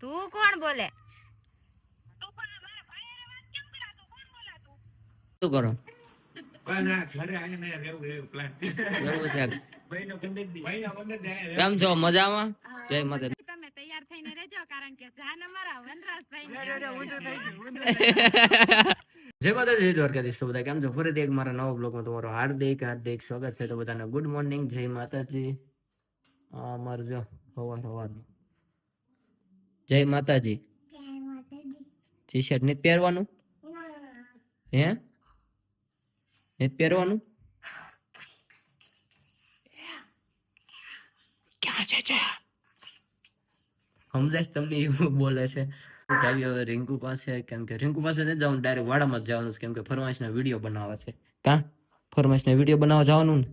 તું કોણ બોલે? શું કરો? કેમ છો? મજામાં? જય માતા. તમે તૈયાર થઈને રહેજો કારણ કે જાન અમારા વનરાજભાઈ જય માતાજી, દ્વારકાધીશ. તો બધા કેમ છો? ફરીથી એક મારા નવા બ્લોગમાં તમારું હાર્દિક સ્વાગત છે. તો બધાને ગુડ મોર્નિંગ, જય માતાજી. અમારું જો સવાર જય માતાજી. ટી શર્ટ નથી પહેરવાનું? હે નથી પહેરવાનું? ક્યાં છે? સમજાય તમને એવું બોલે છે. હવે રિંકુ પાસે, કેમ કે રિંકુ પાસે નથી જવાનું, ડાયરેક્ટ વાડામાં જ જવાનું છે, કેમ કે ફરમાઈશના વિડીયો બનાવવા છે. કા ફરમાઈશના વિડીયો બનાવવા જવાનું ને?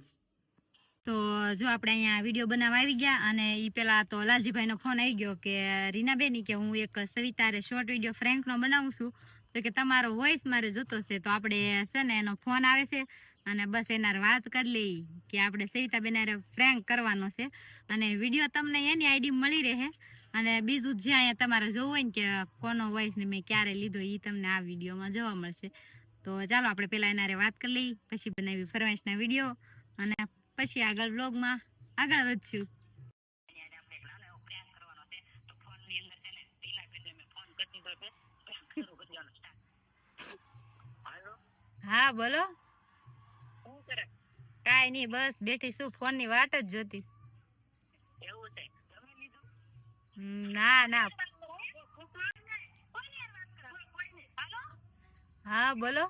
તો જો આપણે અહીંયા વિડીયો બનાવવા આવી ગયા, અને એ પેલા તો લાલજીભાઈનો ફોન આવી ગયો કે રીનાબેન કે હું એક સવિતારે શોર્ટ વિડીયો ફ્રેન્કનો બનાવું છું, તો કે તમારો વોઇસ મારે જોતો છે. તો આપણે છે ને એનો ફોન આવે છે અને બસ એના વાત કરી લઈ કે આપણે સવિતાબેન ફ્રેન્ક કરવાનો છે, અને વિડીયો તમને એની આઈડી મળી રહે. અને બીજું જે અહીંયા તમારે જોવું હોય ને કે કોનો વોઇસ ને મેં ક્યારે લીધો, એ તમને આ વિડીયોમાં જોવા મળશે. તો ચાલો આપણે પેલા એના વાત કરી લઈ, પછી બનાવી ફરમાઈશના વિડીયો, અને પછી આગળ બ્લોગમાં આગળ વધશું. હા બોલો. કાઈ નઈ, બસ બેઠી છું, ફોન ની વાટ જ જોતી. ના ના. હા બોલો.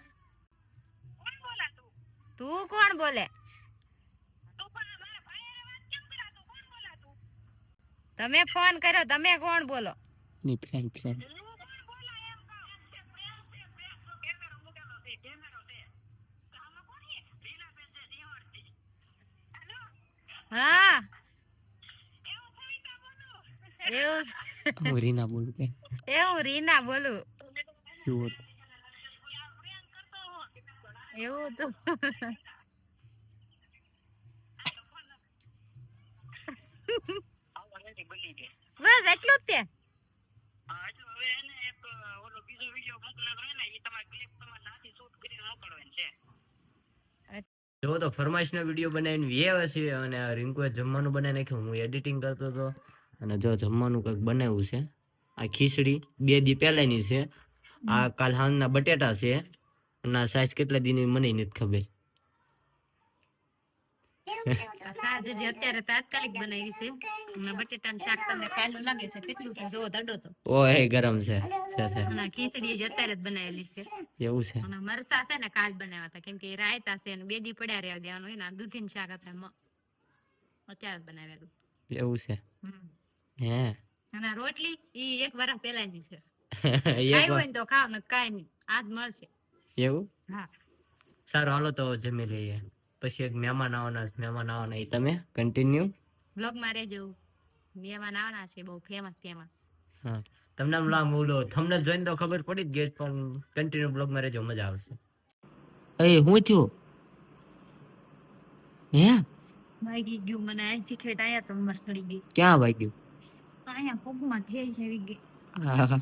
તું કોણ બોલે? તમે ફોન કર્યો, તમે કોણ બોલો? ની ફ્રેન્ડ. હા એવું હું રીના બોલું કે એવું રીના બોલું એવું તો બસ એટલું જ તે. જો તો ફરમાઈશ નો વિડીયો બનાવીને વ્યવ છે, અને રિંકુએ જમવાનું બનાવી નાખ્યું, હું એડિટિંગ કરતો હતો, અને જો જમવાનું કંઈક બનાવ્યું છે. આ ખીચડી 2 દી પહેલાની છે, આ કાલ હાંજના બટેટા છે, અને આ સાઈઝ કેટલા દી ની મને નથી ખબર. અત્યારે તાત્કાલિક બનાવી છે, બટેટાનું શાક તમને કાલું લાગે છે, કેટલું છે જો દડો તો ઓય ગરમ છે. ખીચડી જ અત્યારે જ બનાવેલી છે. એવું છે. અને મરસા છે ને કાલ બનાવ્યા હતા, કેમ કે રાયતા છે ને 2 દી પડ્યા રહેવા દેવાનું હોય ને, દૂધીનું શાક અત્યારે જ બનાવેલું. એવું છે. હે અને રોટલી ઈ 1 વર્ષ પહેલાની છે. ખાઈ હોય ને તો ખાવ, ને કાઈ નહીં, આજ મળશે. એવું? હા. સારું હાલો તો જમી લઈએ, પછી એક મહેમાન આવવાના એ તમે કન્ટિન્યુ બ્લોગ માં રહેજો. મહેમાન આવવાના છે, બહુ ફેમસ. હા, તમને આમ ઓલો થંબનેલ જોઈને તો ખબર પડી જ ગઈ, પણ કન્ટિન્યુ બ્લોગ માં રહેજો, મજા આવશે. એ હું થયું? હે વાગી ગયું મને, અહીંથી ઠેઠ આયા તો મર સડી ગઈ. ક્યાં વાગ્યું? અહીંયા પગમાં ઠેસ આવી ગઈ. હા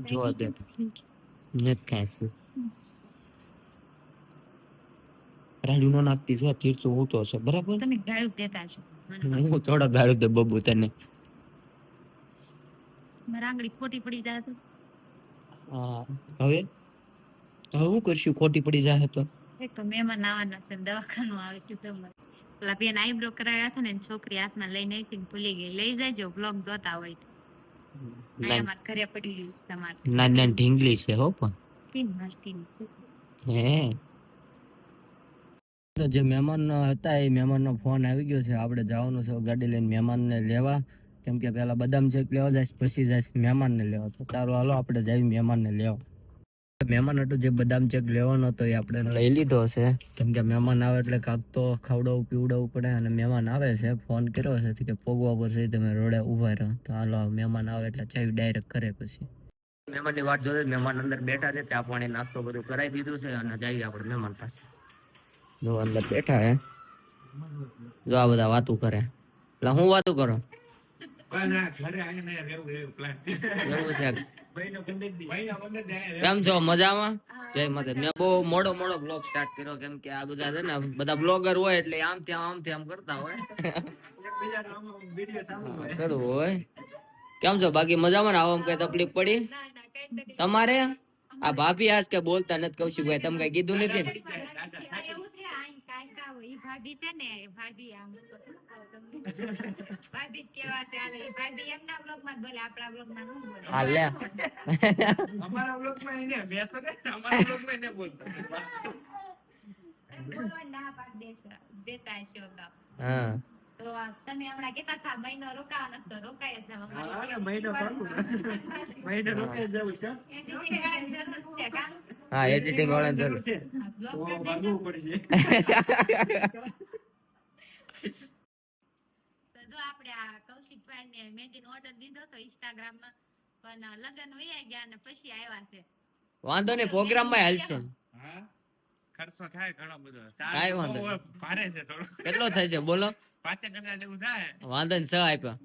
જો દે નેટ કાંઈ રાડું નો નાખતી જો, તીર તો હું તો હશે બરાબર. તમે ગાળું દેતા છો. હું થોડા ગાળું દે બબુ તને. મારી આંગળી ખોટી પડી જાય તો હા, હવે હું કરશું? ખોટી પડી જાય તો એક તો મહેમાન આવવાના છે, દવાખાનું આવે છે. તમારે પેલા બેન આઈબ્રો કરાવ્યા હતા ને, છોકરી હાથમાં લઈને આવી હતી, ભૂલી ગઈ. લઈ જાયજો બ્લોગ જોતા હોય તો. અહીંયા મારા ઘરે પડી ગયું છે તમારે. નાની ઢીંગલી છે હો, પણ તીન મસ્તી હે. તો જે મહેમાન હતા, એ મહેમાનનો ફોન આવી ગયો છે. આપણે જવાનું છે ગાડી લઈને મહેમાનને લેવા, કેમ કે પેલા બદામ શેક લેવા જાય, પછી જાય મહેમાનને લેવા. તો સારું હાલો આપણે જઈએ મહેમાનને લેવા. મહેમાન હતો જે બદામ ચેક લેવાનો હતો, એ આપણે લઈ લીધો છે, કેમ કે મહેમાન આવે એટલે કાંક તો ખવડાવવું પીવડાવવું પડે. અને મહેમાન આવે છે, ફોન કર્યો છે કે પોગવા પર છે, તમે રોડે ઉભા રહો. તો હાલો મહેમાન આવે એટલે ચાવી ડાયરેક્ટ કરે. પછી મહેમાનની વાત જોઈએ, મહેમાન અંદર બેઠા છે, ચા પાણી નાસ્તો બધું કરાવી દીધું છે, અને જઈએ આપણે મહેમાન પાસે. જો અંદર બેઠા હે, જો આ બધા વાતું કરે. એટલે હું વાતું કરો? કેમ છો મજામાં? જય માતા. મેં બહુ મોડો બ્લોગ સ્ટાર્ટ કર્યો કેમ કે આ બધા છે ને બધા બ્લોગર હોય એટલે આમ કરતા હોય સરું હોય. કેમ છો બાકી મજામાં? આવામાં કઈ તકલીફ પડી તમારે? આ ભાભી આજ કે બોલતા નથી કૌશિકભાઈ, તમે કઈ કીધું નથી? ભાભી છે ને ભાભી આમ ભાભી કેવા છે ભાભી એમના બ્લોગમાં બોલે, આપણા બ્લોગમાં ન બોલે. હાલે અમારા બ્લોગમાં એને મેં તો કે અમારા બ્લોગમાં એને બોલતો બોલવા ના પાડી દેતા હશો તો. હા તો તમે હમણાં કેતા હતા મહિનો રોકાવાના તો રોકાય જ જાવ. મહિનો રોકાઈ જવું છે. એડિટિંગ વાળાની જરૂર છે કા? હા એડિટિંગ વાળા જરૂર છે. બ્લોગ ઓ કરી ભાગવું દેજો. પડશે. તો જો આપણે આ કૌશિકભાઈ ને મહેંદીનો ઓર્ડર દીધો તો ઇન્સ્ટાગ્રામમાં, પણ લગન વયા ગયા અને પછી આવ્યા છે. વાંધો નહીં, પ્રોગ્રામમાં હાલશે. હા ખર્ચો થાય ઘણો બધો. કાંઈ વાંધો નહીં. ભારે છે થોડો. કેટલો થશે બોલો? 5,000 જેવું થાય. વાંધો નહીં, 6 આપ્યા.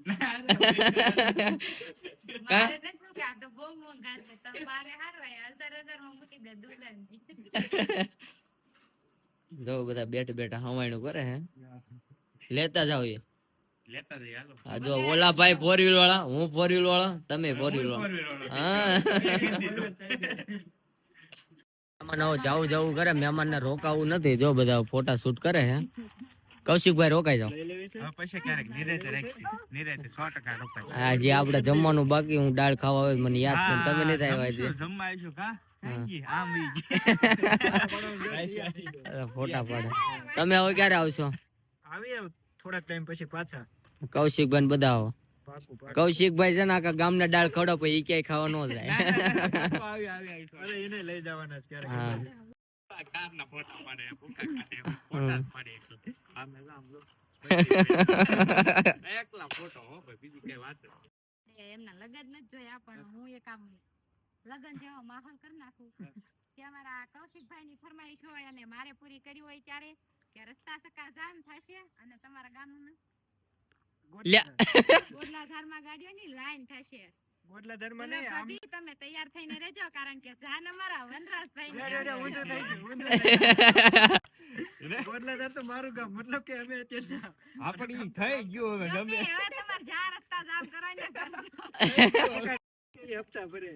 મારે નથી કે આ તો બહુ મોંઘા છે, તમારે હારવાય 1000 માં મૂકી દે દુલ્હનની. જો બધા બેઠા હવાયણું કરે હે, લેતા જાવ એ લેતા જઈએ હાલો. આ જો ઓલા ભાઈ 4 વ્હીલ વાળા, હું 4 વ્હીલ વાળા, તમે 4 વ્હીલ વાળા. હા મહેમાન જવું કરે, મહેમાન ને રોકાવું નથી. જો બધા ફોટા શૂટ કરે હે. કૌશિકભાઈ રોકાઈ જાવ. પછી ક્યારેક નિરાતે રાખી, નિરાતે 100% રોકાય. હા જે આપણે જમવાનું બાકી, હું દાળ ખાવા આવે મને યાદ છે, તમે નથી આવ્યા છે. જમવા આવીશું કા આમ ફોટા પાડે. તમે હવે ક્યારે આવશો? આવી થોડાક ટાઈમ પછી પાછા. કૌશિકભાઈ બધા આવો. કૌશિકભાઈ છે ને આખા ગામના દાળ ખવડો પછી ક્યાંય ખાવા ન જાય. અરે એને લઈ જવાના છે ક્યારેક. હા કારના ફોટા પાડે, ફોટા કાઢે, ફોટા પાડે એટલે આમે આમ લો એકલા ફોટો હો ભાઈ, બીજી કઈ વાત એ એમના લગન નથી જોયા, પણ હું એક આમ લગન જેવો માહોલ કરી નાખું કે અમારા કૌશિકભાઈ ની ફરમાઈશ હોય અને મારે પૂરી કરી હોય ત્યારે કે રસ્તા સકા જામ થશે અને તમારા ગામનું ગોડલાધારમાં ગાડીઓની લાઈન થશે. ગોડલાધારમાં ને ભાભી તમે તૈયાર થઈને રહેજો, કારણ કે જાન અમારા વનરાજભાઈ ગોડલાધાર તો મારું ગામ, મતલબ કે અમે અત્યારે આપણી થઈ ગયું હવે ગમે હવે તમારે જ્યાં રસ્તા જામ કરવાને કરજો. હપ્તા ભરે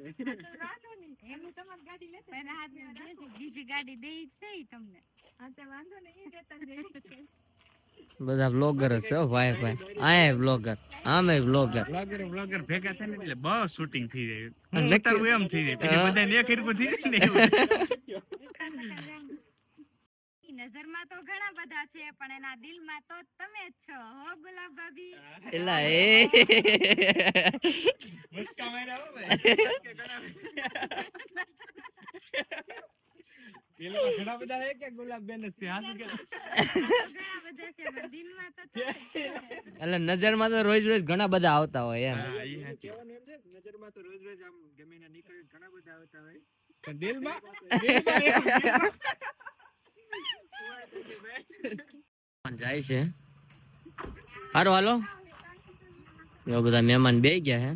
એમનું તમારી ગાડી લેતા એના હાથમાં દેજો, બીજી ગાડી દેઈ છે તમને. હા તો વાંધો નહીં, એ દેતા જઈએ. બધા બ્લોગર છે ભાઈ ભાઈ. આ બ્લોગર, આમે બ્લોગર. બ્લોગર ભેગા થાય ને એટલે બહુ શૂટિંગ થઈ જાય. નકર એમ થઈ જાય પછી બધા ને ખીરકું થઈ જાય ને. નજરમાં તો ઘણા બધા છે, પણ એના દિલમાં તો તમે જ છો હો ગુલાબ ભાભી. એલા એ મુસ્કા માર્યા હો ભાઈ. એ લોકો ઘણા બધા હે કે ગુલાબ બેન છે હાસુ કે ઘણા બધા છે, પણ દિલમાં તો તમે જ છો. એટલે નજરમાં તો રોજ ઘણા બધા આવતા હોય એમ. હા ઈ હાચી. નજરમાં તો રોજ આમ ગમીને નીકળી ઘણા બધા આવતા હોય, પણ દિલમાં જાય છે. હારો હાલો, એવા બધા મહેમાન બે ગયા હે.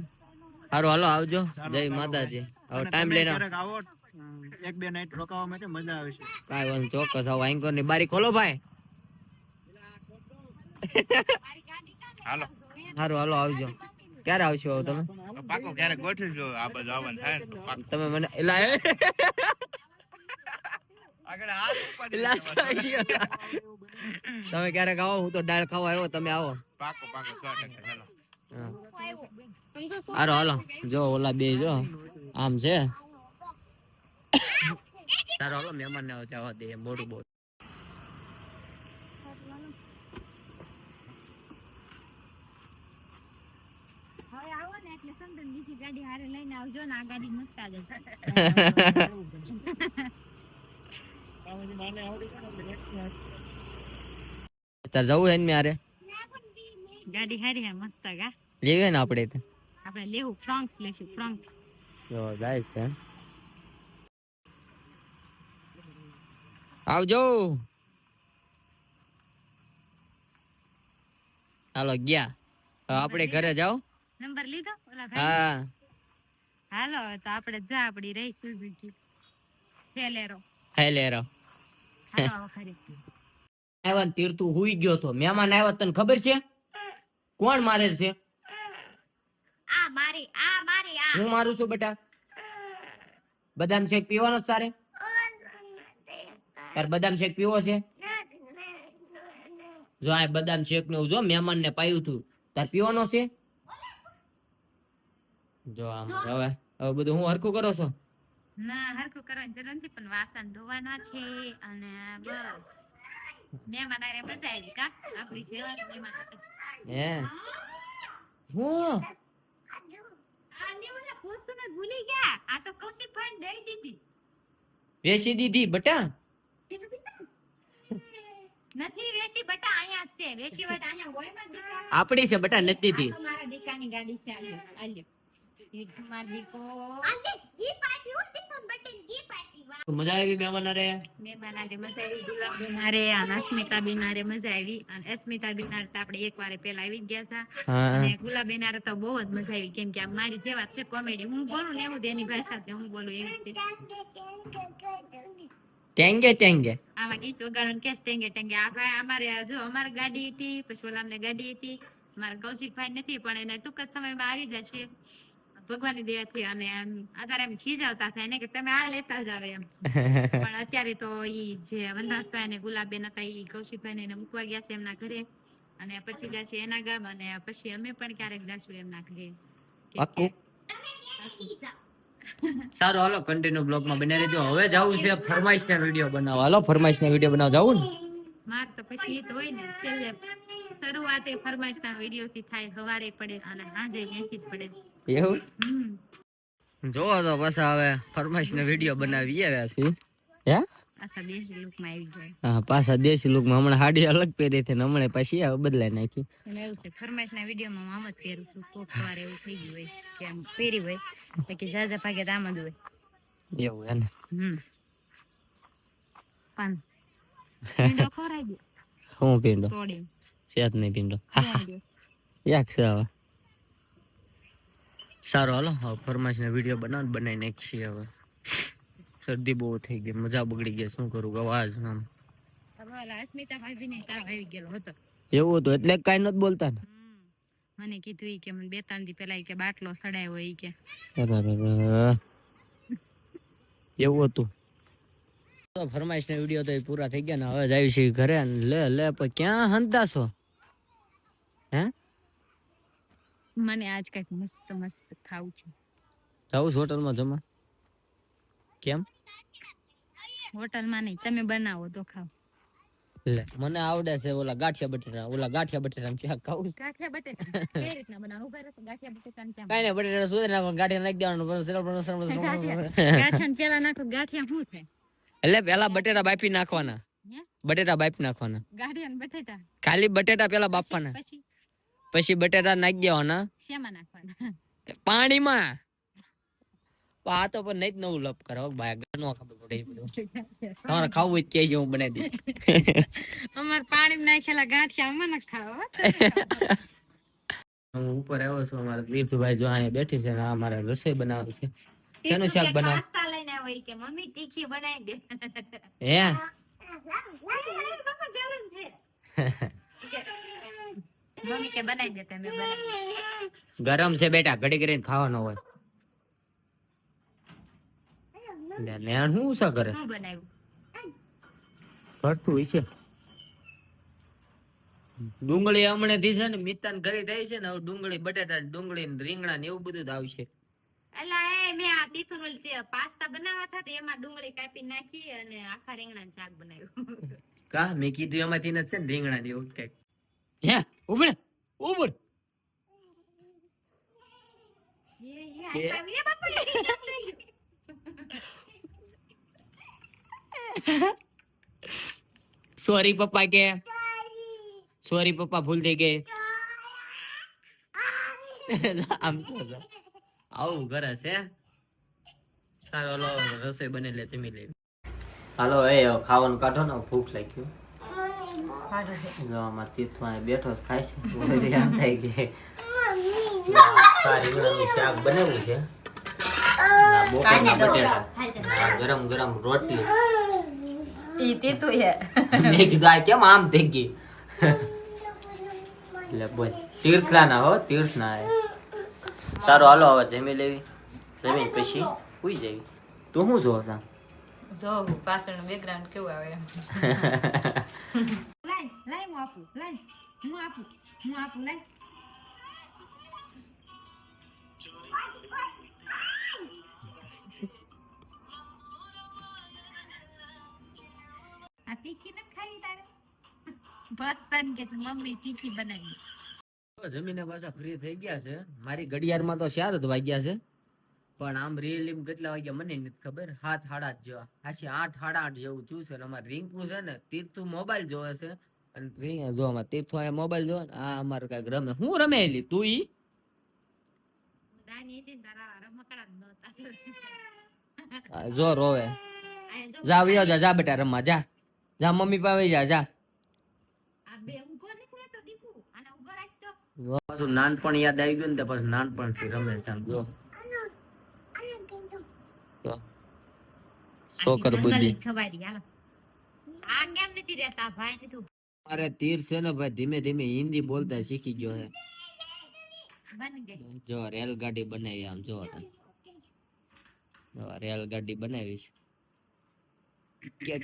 હારો હાલો આવજો. જય માતાજી. હવે ટાઈમ લઈને આવો, એક બે નાઈટ રોકાવા માટે મજા આવે છે. કાઈ વાંધો, ચોક્કસ આવો. એન્કર ની બારી ખોલો ભાઈ. હાલો હારો હાલો આવજો. ક્યારે આવશો તમે? પાકો ક્યારે ગોઠવજો, આ બાજુ આવવાનું થાય ને તો પાકો. તમે મને એલા આગળ હાથ ઉપર તમે ક્યારેક આવો, હું તો દાળ ખાવા આવ્યો, તમે આવો. પાકો 100% ચાલો. હારો હાલો. જો ઓલા બે જો આમ છે. તારો હાલો મહેમાન ને જવા દે, મોડું બહુ. હવે આવો ને એટલે સમજણ બીજી ગાડી હારે લઈને આવજો ને, આ ગાડી મૂકતા જજો. તાર જવું હે ને મારે? ગાડી હારી હે મસ્ત ગા. લેવે ને આપણે લેવું ફ્રાન્સ લેશું, ફ્રાન્સ. જો જાય છે. આવજો. હાલો ગયા. હવે આપણે ઘરે જાઓ. નંબર લીધો ઓલા ભાઈ હા હાલો હવે તો આપણે જા આપડી રહી સુઝુકી ફેલેરો હેલેરો હાલો હવે ખરી આવ્યા ને તીર્થુ હુઈ ગયો તો મહેમાન આવ્યા તને ખબર છે કોણ મારે છે આ મારી હું મારું છું બેટા બદામ શેક પીવાનો છે તારે તાર બદામ શેક પીવો છે જો આ બદામ શેક નું જો મહેમાન ને પાયું તું તાર પીવાનો છે જો આમ હવે બધું હું હરખું કરો છો ના હરખું કરવાની જરૂર નથી પણ વાસણ ધોવાના છે અને બસ મહેમાન આરે મજા આવી કા આપણી જેવા મહેમાન હે હું આ નીવલા પૂછું ને ભૂલી ગયા આ તો કૌશિક ભાઈ દઈ દીધી વેચી દીધી બટા નથી વેચી બટા અહીંયા છે વેચી હોય તો અહીંયા હોય માં દીકા આપડી છે બટા નથી દીધી આ તો મારા દીકાની ગાડી છે આલ્યો એ તમાર દીકો આલે ઈ પાર્ટી હોતી પણ બટન ઈ પાર્ટી મજા આવી મહેમાન અરે મહેમાન આજે મજા આવી ગુલાબબેન હારે અને અસ્મિતાબેન હારે મજા આવી અને અસ્મિતાબેન હારે તો આપણે એક વાર પહેલા આવી ગયા હતા અને ગુલાબબેન હારે તો બહુ જ મજા આવી કેમ કે આ મારી જેવા છે કોમેડી હું બોલું ને એવું જ એની ભાષા છે હું બોલું એવી રીતે ટેંગે ટેંગે આમાં ગીત વગાડવાનું કે ટેંગે ટેંગે આ ભાઈ અમારે જો અમારી ગાડી હતી પછી ઓલામને ગાડી હતી મારા કૌશિકભાઈ નથી પણ એને ટૂંક જ સમયમાં આવી જશે ભગવાનની દયાથી અને અત્યારે એમ ખીજાવતા થાય ને કે તમે આ લેતા જ આવે એમ પણ અત્યારે તો ઈ જે વનરાજભાઈ ને ગુલાબબેન હતા ઈ કૌશિકભાઈ ને એને મૂકવા ગયા છે એમના ઘરે અને પછી જશે એના ગામ અને પછી અમે પણ ક્યારેક જશું એમના ઘરે પાક્કું સારું હાલો કન્ટિન્યુ બ્લોગ માં બને રહેજો હવે જાવું છે ફરમાઈશ ના વિડીયો બનાવવા હાલો ફરમાઈશ ના વિડીયો બનાવવા જાવું ને માર તો પછી તો હોય ને છેલ્લે શરૂઆતે ફરમાઈશ ના વિડીયો થી થાય સવારે પડે અને સાંજે ત્યાંથી જ પડે એવું જોવો તો પછી હવે ફરમાઈશ ના વિડીયો બનાવી આવ્યા છે હે આસા દેશી લુક માં આવી ગયો હા પાછા દેશી લુક માં હમણાં હાડી અલગ પહેરી હતી ને હમણાં પછી હવે બદલાઈ નાખી અને એવું છે ફરમાઈશ ના વિડીયો માં આમ જ પહેરું છું કોક વાર એવું થઈ ગયું હોય કે આમ પહેરી હોય કે જાજા ભાગે તો આમ જ હોય એવું હે ને પાન પીંડો ખોરાઈ ગયો હું પીંડો તોડી સેત નહીં પીંડો યાક છે હવે સારું હાલો હવે ફરમાઈશ ના વિડીયો બનાવી નાખીએ હવે શરદી બહુ થઈ ગઈ મજા બગડી ગઈ શું કરું અવાજ આમ અસ્મિતા ભાભી ને તાવ આવી ગયેલો હતો એવું હતું એટલે કઈ નથી બોલતા ને મને કીધું ઈ કે મને 2-3 દી પહેલા ઈ કે બાટલો સડાયો ઈ કે એવું હતું તો ફરમાઈશ ના વિડીયો તો પૂરા થઈ ગયા ને હવે જાય છે ઘરે લે પણ ક્યાં હંતાશો હે મને આજ કઈક મસ્ત મસ્ત ખાવું છે જાઉં હોટલ માં જમા કેમ હોટલ માં નહીં તમે બનાવો તો ખાવ લે મને આવડે છે ઓલા ગાંઠિયા બટેટા શાક ખાવું ગાંઠિયા બટેટા કઈ રીતના બનાવો ઉભા રહો ગાંઠિયા બટેટા કેમ કાઈ ને બટેટા સુધે નાખો ગાંઠિયા નાખી દેવાનું ગાંઠિયા પેલા નાખો ગાંઠિયા શું છે એટલે પેલા બટેટા બાફી નાખવાના ગાંઠિયા ને બટેટા ખાલી બટેટા પેલા બાફવાના પછી બટેટા નાખી દેવાના શેમાં નાખવાના પાણીમાં આ તો પણ નહીં નવું લપ કરો ભાઈ નો ખબર પડે બધું તમારે ખાવું હોય કે હું બનાવી દઈ અમાર પાણી નાખેલા ગાંઠિયા અમાર ન ખાવા હું ઉપર આવ્યો છું અમારા તીર્થભાઈ જો અહીંયા બેઠી છે ને આ મારે રસોઈ બનાવે છે શેનું શાક બનાવ પાસ્તા લઈને આવ્યો કે મમ્મી તીખી બનાવી દે હે બાપા જરૂર છે મમ્મી કે બનાવી દે તમે બનાવી ગરમ છે બેટા ઘડી કરીને ખાવાનો હોય નેણ હું શું કરે શું બનાવ્યું ભરતું હોય છે ડુંગળી હમણે થી છે ને મિતાન ઘરે થાય છે ને હવે ડુંગળી બટાટા ડુંગળી રીંગણા ને એવું બધું જ આવશે એલા એ મે આ તીખું પાસ્તા બનાવવા હતા એમાં ડુંગળી કાપી નાખી અને આખા રીંગણા શાક બનાવ્યું કા મેં કીધું એમાંથી નથી છે ને રીંગણા ને એવું કઈક હે ઉભરે એ બાપા સોરી પપ્પા કે સોરી પપ્પા ભૂલ થઈ ગઈ આમ તો આવું કરે છે સારું હાલો રસોઈ બને લે જમી લે હાલો એ ખાવાનું કાઢો ને ભૂખ લાગ્યું જો આમાં તીર્થમાં બેઠો થાય છે થઈ ગઈ આ રીંગણાનું શાક બનાવ્યું છે આ બપોરના બટેટા આ ગરમ ગરમ રોટલી તે તો હે મેં કીધું આ કેમ આમ થઈ ગઈ એટલે બોલ તીર્થના ના હો તીર્થના હે સારું હાલો હવે જમી લેવી જમીન પછી સુઈ જવી તું શું જોવો છો જો પાછળનું બેકગ્રાઉન્ડ કેવું આવે લાઈ લાઈ હું આપું લાઈ આ તીખી ન ખાઈ તારે બસ તન કે મમ્મી તીખી બનાવી જમીને પાછા ફ્રી થઈ ગયા છે મારી ઘડિયાળમાં તો 4 જ વાગ્યા છે પણ આમ રીલ કેટલા વાગ્યા મને નથી ખબર 7 8 જેવા આછી 8 8:30 જેવું થયું છે અને અમાર રિંકુ છે ને તીર્થુ મોબાઈલ જોવે છે અને જો અમાર તીર્થુ આ મોબાઈલ જોવે આ અમાર કઈક રમે હું રમે એલી તું ઈ દાની હતી તારા રમકડા નહોતા જો રોવે જા વ્યો જા બેટા રમવા જા જા મમ્મી પાસે જા આ બે ઉભો નીકળે તો દીકુ આને ઉભો રાખતો પાછું નાનપણ યાદ આવી ગયું ને તો પછી નાનપણથી રમે છે આમ જો સોકર બુદ્ધિ સવારી હાલો આ કેમ નથી રહેતા ભાઈ નથી અરે તીર છે ને ભાઈ ધીમે ધીમે હિન્દી બોલતા શીખી ગયો છે બની ગઈ જો રેલગાડી બનાવી આમ જો રેલગાડી બનાવી છે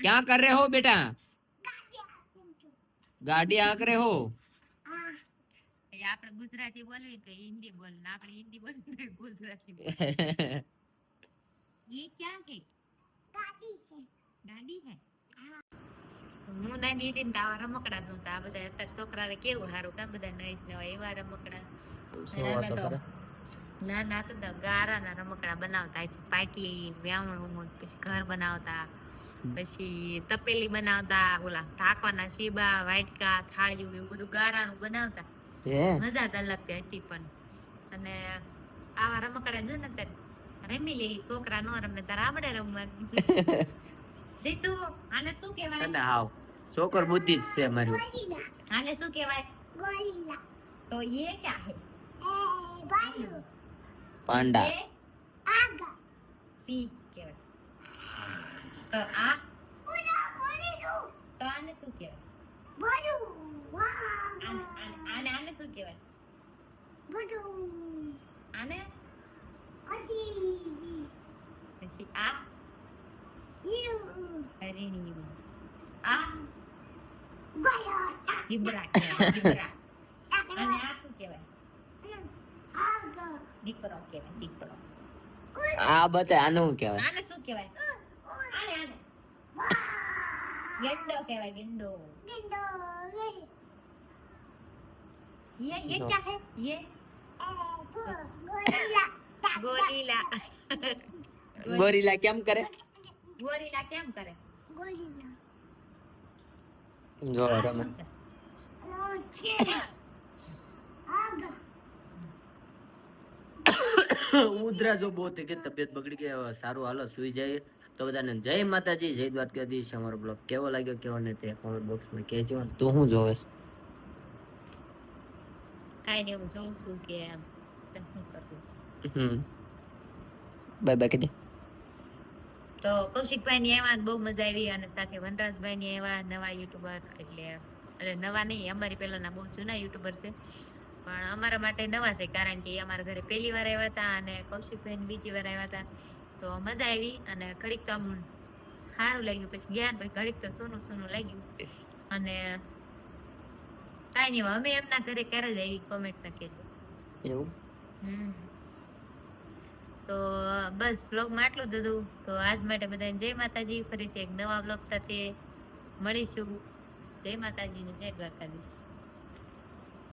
क्या कर रहे हो बेटा गाड़ी आंक रहे हो આપણે ગુજરાતી બોલવી કે હિન્દી બોલ ને આપણે હિન્દી બોલવી ગુજરાતી બોલ ये क्या है ગાડી છે હું નાની હતી ને આવા રમકડા નહોતા આ બધા અત્યારે છોકરાને કેવું સારું કામ બધા નહીં નવા એવા રમકડા ના ના તો ગારાના રમકડા બનાવતા પાટલી વ્યાવણું પછી ઘર બનાવતા પછી તપેલી બનાવતા ઓલા ઢાંકવાના સીબા વાટકા થાળીઓ એવું બધું ગારાનું બનાવતા મજા જ અલગ હતી પણ અને આવા રમકડા જો ને ત્યારે રમી લે છોકરા નો રમે તારે આવડે રમવાનું દીતુ આને શું કહેવાય અને હાવ છોકર બુદ્ધિ જ છે મારી આને શું કહેવાય ગોરીલા તો ये क्या है પાંડા આગા સી કહેવાય તો આ તો આને શું કહેવાય આને આને શું કહેવાય આને પછી આ હરીણી આ જીબ્રા કહેવાય જીબ્રા અને આ શું કહેવાય દીકરો કહેવાય દીકરો આ બતા આને શું કહેવાય આને શું કહેવાય આને આને ગેંડો કહેવાય ગેંડો ये क्या है ये गोरीला ગોરીલા કેમ કરે गोरीला કેમ કરે જો રમે ઉધરા જો બહુ કે તબિયત બગડી ગઈ હવે સારું હાલો સુઈ જાય તો બધાને જય માતાજી જય દ્વારકાધીશ અમારો બ્લોગ કેવો લાગ્યો કેવો ને તે કોમેન્ટ બોક્સમાં કહેજો તું શું જોવેશ કાઈ નહીં હું જોઉં છું કે શું કરવું બાય બાય કીધે તો કૌશિકભાઈ ની એવા બહુ મજા આવી અને સાથે વનરાજભાઈ ની એવા નવા યુટ્યુબર એટલે નવા નહીં અમારી પહેલાના બહુ જૂના યુટ્યુબર છે પણ અમારા માટે નવા છે કારણ કે અમારા ઘરે પહેલી વાર આવ્યા હતા અને કૌશિકભાઈ બીજી વાર આવ્યા હતા તો મજા આવી અને ઘડીક તો આમ સારું લાગ્યું પછી ગયા પછી ઘડીક તો સોનું સોનું લાગ્યું અને કાંઈ નહીં અમે એમના ઘરે ક્યારે જ આવી કોમેન્ટ ના કહેજો એવું તો બસ બ્લોગમાં આટલું જ હતું તો આજ માટે બધાને જય માતાજી ફરીથી એક નવા બ્લોગ સાથે મળીશું જય માતાજી ને જય દ્વારકાધીશ